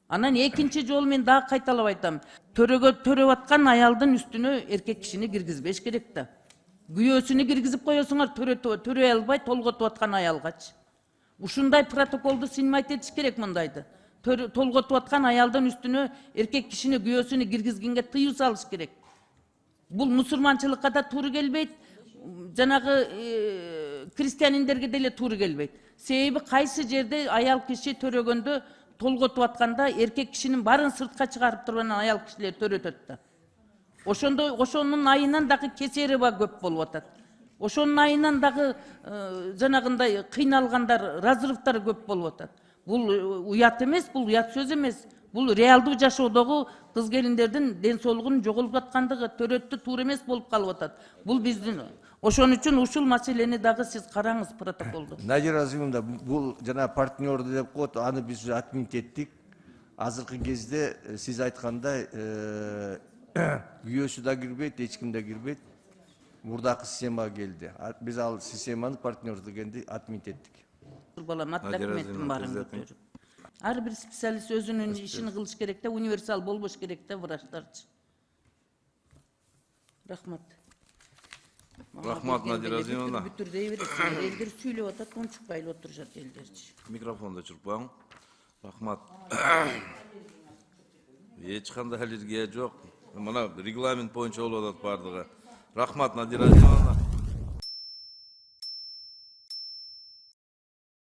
Анан экинчи жолу мен дагы кайталап айтам. Төрөгө төрөп аткан аялдын үстүнө эркек кишини киргизбеш керек да. Күйөөсүнү киргизип коесуңар, төрөй албай толготуп аткан аялгачы. Ушундай протоколду сыймайт этиш керек мындайды. Толготуп аткан аялдын үстүнө эркек кишини күйөөсүнү киргизгенге тыюу салыш керек. Бул мусулманчылыкка да туура келбейт, жанагы христианиндерге деле туура келбейт. Себеби кайсы жерде аял киши төрөгөндө толготуп атканда эркек кишинин барын сыртка чыгарып туруп анан аял кишилер төрөтөт да. Ошонун айынан дагы кесери ба көп болуп атат. Ошонун айынан дагы жанагындай кыйналгандар, разрывдар көп болуп атат. Бул уят эмес, бул уят сөз эмес. Бул реалдуу жашоодогу кыз келиндердин ден соолугунун жоголуп аткандыгы, төрөттү туура эмес болуп калып атат. Бул биздин ошон үчүн ушул маселени дагы сиз караңыз протоколду. Надира Разимовна, бул жана партнерду деп коет, аны биз отмент еттик. Азыркы кезде сиз айткандай күйөөсү да кирбейт, эч ким да кирбейт. Мурдакы системага келди. Биз ал системаны партнер дегенди отмент еттик. Балам, ат документтин баарын көтөрүп. Ар бир специалист өзүнүн ишин кылыш керек да, универсал болбош керек да, врачтарчы. Рахмат. Рахмат, Надира Разимовна. Бүтүр дей бересиң. Элдер сүйлөп атат, унчукпайлы отурушат элдерчи. Микрофонду чурпаң. Рахмат. Эч кандай аллергия жок. Мына регламент боюнча болуп атат бардыгы. Рахмат, Надира Разимовна.